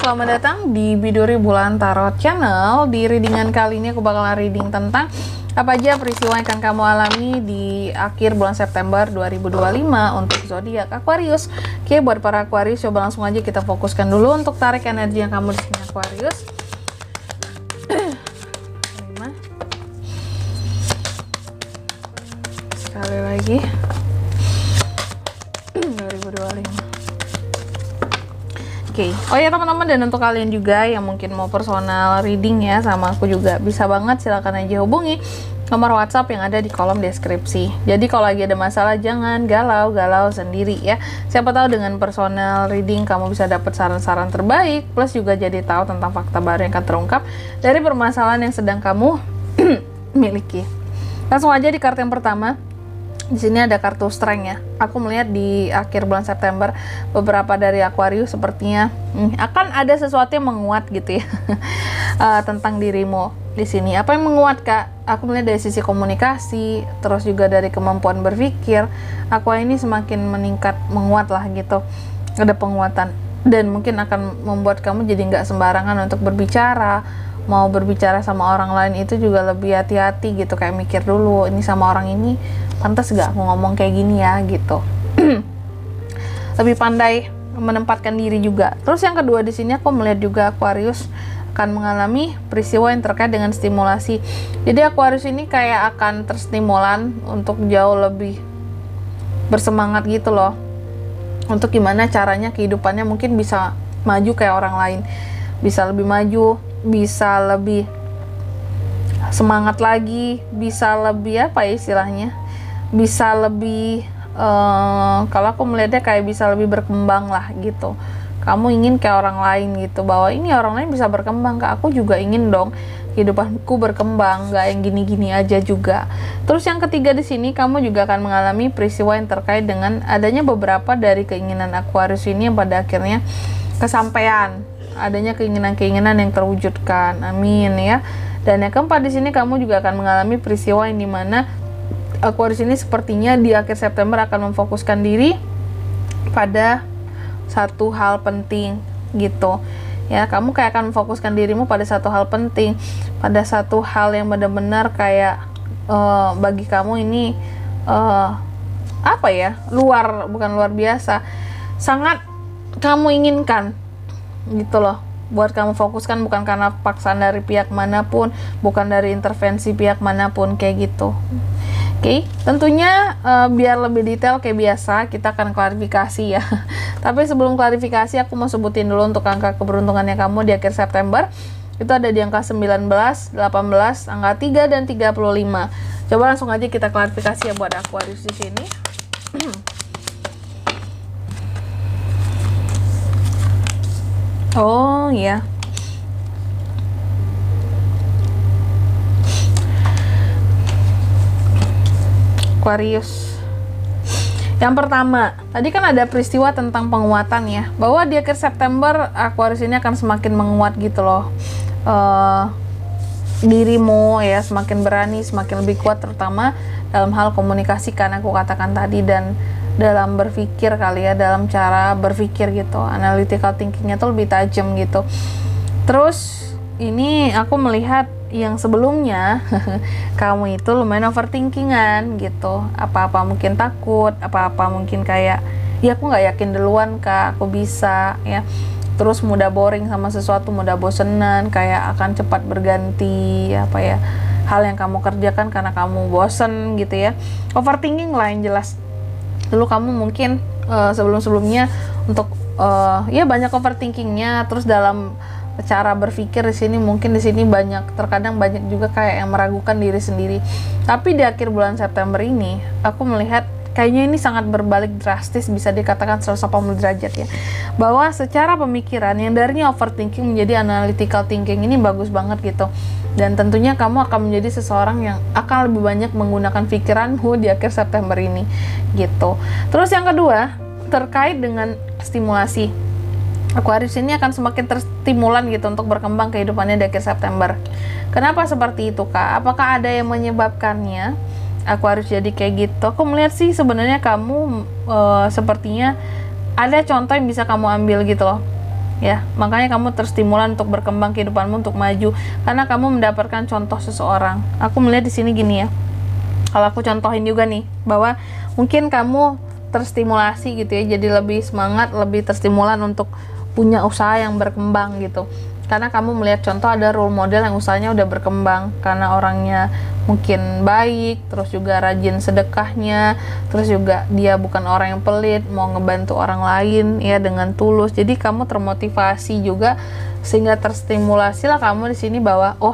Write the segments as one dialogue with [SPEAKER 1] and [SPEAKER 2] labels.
[SPEAKER 1] selamat datang di Biduri Bulan Tarot Channel. Di readingan kali ini aku bakalan reading tentang apa aja peristiwa yang akan kamu alami di akhir bulan September 2025 untuk zodiak Aquarius. Oke, buat para Aquarius coba langsung aja kita fokuskan dulu untuk tarik energi yang kamu di sini Aquarius. 5. Sekali lagi. 2025. Oh ya teman-teman, dan untuk kalian juga yang mungkin mau personal reading ya sama aku juga bisa banget, silahkan aja hubungi nomor WhatsApp yang ada di kolom deskripsi. Jadi kalau lagi ada masalah jangan galau-galau sendiri ya. Siapa tahu dengan personal reading kamu bisa dapat saran-saran terbaik, plus juga jadi tahu tentang fakta baru yang akan terungkap dari permasalahan yang sedang kamu miliki. Langsung aja di kartu yang pertama. Di sini ada kartu Strength ya. Aku melihat di akhir bulan September beberapa dari Aquarius sepertinya akan ada sesuatu yang menguat gitu ya tentang dirimu di sini. Apa yang menguat Kak? Aku melihat dari sisi komunikasi, terus juga dari kemampuan berpikir. Aqua ini semakin meningkat, menguat lah gitu. Ada penguatan dan mungkin akan membuat kamu jadi nggak sembarangan untuk berbicara. Mau berbicara sama orang lain itu juga lebih hati-hati gitu, kayak mikir dulu ini sama orang ini pantas gak aku ngomong kayak gini ya gitu. Lebih pandai menempatkan diri juga. Terus yang kedua di sini aku melihat juga Aquarius akan mengalami peristiwa yang terkait dengan stimulasi. Jadi Aquarius ini kayak akan terstimulan untuk jauh lebih bersemangat gitu loh. Untuk gimana caranya kehidupannya mungkin bisa maju kayak orang lain. Bisa lebih maju, bisa lebih semangat lagi, bisa lebih apa ya istilahnya, bisa lebih kalau aku melihatnya kayak bisa lebih berkembang lah gitu. Kamu ingin kayak orang lain gitu, bahwa ini orang lain bisa berkembang, Kak, aku juga ingin dong kehidupanku berkembang, nggak yang gini-gini aja juga. Terus yang ketiga di sini kamu juga akan mengalami peristiwa yang terkait dengan adanya beberapa dari keinginan Aquarius ini yang pada akhirnya kesampaian. Adanya keinginan-keinginan yang terwujudkan, amin ya. Dan yang keempat di sini kamu juga akan mengalami peristiwa yang dimana Aquarius ini sepertinya di akhir September akan memfokuskan diri pada satu hal penting gitu ya. Kamu kayak akan memfokuskan dirimu pada satu hal penting, pada satu hal yang benar-benar kayak bagi kamu ini apa ya, bukan luar biasa, sangat kamu inginkan gitu loh, buat kamu fokuskan, bukan karena paksaan dari pihak manapun, bukan dari intervensi pihak manapun kayak gitu. Oke, tentunya biar lebih detail kayak biasa kita akan klarifikasi ya. Tapi sebelum klarifikasi aku mau sebutin dulu untuk angka keberuntungannya kamu di akhir September. Itu ada di angka 19, 18, angka 3 dan 35. Coba langsung aja kita klarifikasi ya buat Aquarius di sini. Oh ya. Aquarius. Yang pertama, tadi kan ada peristiwa tentang penguatan ya, bahwa di akhir September Aquarius ini akan semakin menguat gitu loh. Dirimu ya semakin berani, semakin lebih kuat, terutama dalam hal komunikasi kan aku katakan tadi, dan dalam berpikir kali ya, dalam cara berpikir gitu, analytical thinkingnya tuh lebih tajam gitu. Terus ini aku melihat yang sebelumnya kamu itu lumayan overthinkingan gitu, apa-apa mungkin takut, apa-apa mungkin kayak ya aku nggak yakin duluan Kak, aku bisa ya. Terus mudah boring sama sesuatu, mudah bosenan, kayak akan cepat berganti apa ya hal yang kamu kerjakan karena kamu bosen gitu ya. Overthinking lah yang jelas. Dulu kamu mungkin sebelum-sebelumnya untuk ya banyak overthinkingnya, terus dalam cara berpikir di sini mungkin di sini terkadang banyak juga kayak yang meragukan diri sendiri. Tapi di akhir bulan September ini aku melihat kayaknya ini sangat berbalik drastis, bisa dikatakan 180 derajat ya, bahwa secara pemikiran yang darinya overthinking menjadi analytical thinking ini bagus banget gitu. Dan tentunya kamu akan menjadi seseorang yang akan lebih banyak menggunakan pikiranmu di akhir September ini gitu. Terus yang kedua terkait dengan stimulasi, Aquarius ini akan semakin terstimulan gitu untuk berkembang kehidupannya di akhir September. Kenapa seperti itu Kak? Apakah ada yang menyebabkannya Aquarius jadi kayak gitu? Aku melihat sih sebenarnya kamu sepertinya ada contoh yang bisa kamu ambil gitu loh. ya. Makanya kamu terstimulan untuk berkembang kehidupanmu, untuk maju, karena kamu mendapatkan contoh seseorang. Aku melihat di sini gini ya, kalau aku contohin juga nih, bahwa mungkin kamu terstimulasi gitu ya, jadi lebih semangat, lebih terstimulan untuk punya usaha yang berkembang gitu, karena kamu melihat contoh ada role model yang usahanya udah berkembang, karena orangnya mungkin baik, terus juga rajin sedekahnya, terus juga dia bukan orang yang pelit, mau ngebantu orang lain ya dengan tulus. Jadi kamu termotivasi juga, sehingga terstimulasi lah kamu di sini bahwa oh,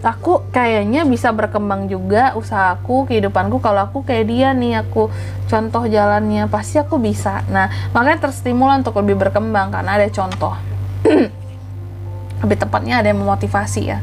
[SPEAKER 1] aku kayaknya bisa berkembang juga usahaku, kehidupanku, kalau aku kayak dia nih, aku contoh jalannya, pasti aku bisa. Nah, makanya terstimulan untuk lebih berkembang karena ada contoh. Lebih tepatnya ada yang memotivasi ya.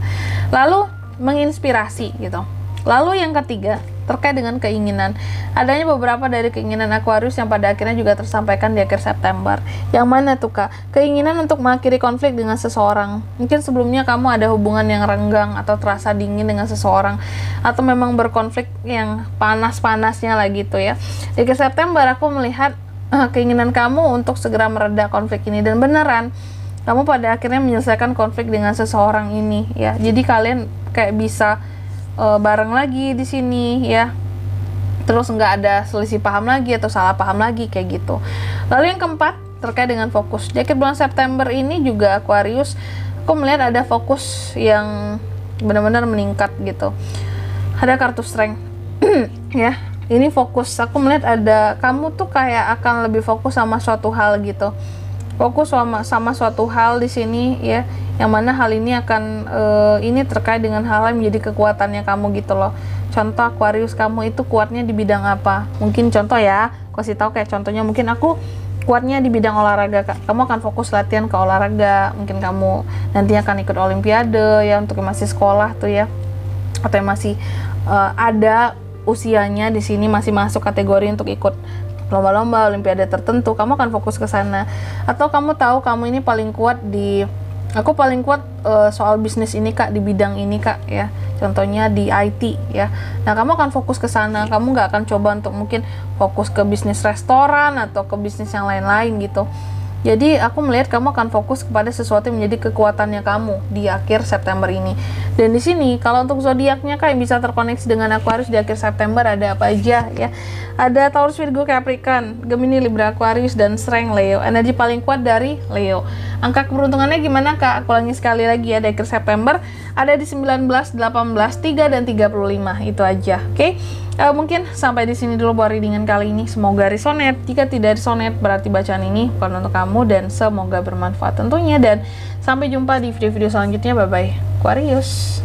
[SPEAKER 1] Lalu menginspirasi gitu. Lalu yang ketiga, terkait dengan keinginan. Adanya beberapa dari keinginan Aquarius yang pada akhirnya juga tersampaikan di akhir September. Yang mana tuh Kak? Keinginan untuk mengakhiri konflik dengan seseorang. Mungkin sebelumnya kamu ada hubungan yang renggang atau terasa dingin dengan seseorang, atau memang berkonflik yang panas-panasnya lah gitu ya. Di akhir September aku melihat keinginan kamu untuk segera mereda konflik ini, dan beneran kamu pada akhirnya menyelesaikan konflik dengan seseorang ini ya. Jadi kalian kayak bisa bareng lagi di sini ya, terus nggak ada selisih paham lagi atau salah paham lagi kayak gitu. Lalu yang keempat, terkait dengan fokus. Di akhir bulan September ini juga Aquarius, aku melihat ada fokus yang benar-benar meningkat gitu. Ada kartu strength ya, ini fokus. Aku melihat ada kamu tuh kayak akan lebih fokus sama suatu hal gitu, fokus sama suatu hal di sini ya, yang mana hal ini akan ini terkait dengan hal yang menjadi kekuatannya kamu gitu loh. Contoh Aquarius, kamu itu kuatnya di bidang apa? Mungkin contoh ya, aku kasih tahu kayak contohnya, mungkin aku kuatnya di bidang olahraga Kak. Kamu akan fokus latihan ke olahraga. Mungkin kamu nanti akan ikut olimpiade ya, untuk yang masih sekolah tuh ya, atau yang masih ada usianya di sini masih masuk kategori untuk ikut lomba-lomba olimpiade tertentu, kamu akan fokus ke sana. Atau kamu tahu kamu ini paling kuat di, aku paling kuat soal bisnis ini Kak, di bidang ini Kak ya, contohnya di IT ya. Nah, kamu akan fokus ke sana, kamu nggak akan coba untuk mungkin fokus ke bisnis restoran atau ke bisnis yang lain-lain gitu. Jadi aku melihat kamu akan fokus kepada sesuatu yang menjadi kekuatannya kamu di akhir September ini. Dan di sini kalau untuk zodiaknya Kak yang bisa terkoneksi dengan Aquarius di akhir September ada apa aja ya? Ada Taurus, Virgo, Capricorn, Gemini, Libra, Aquarius, dan Strength Leo. Energi paling kuat dari Leo. Angka keberuntungannya gimana Kak? Aku ulangi sekali lagi ya, di akhir September ada di 19, 18, 3, dan 35. Itu aja. Oke? Mungkin sampai di sini dulu buat readingan kali ini. Semoga resonate. Jika tidak resonate, berarti bacaan ini bukan untuk kamu, dan semoga bermanfaat tentunya. Dan sampai jumpa di video-video selanjutnya. Bye bye Aquarius.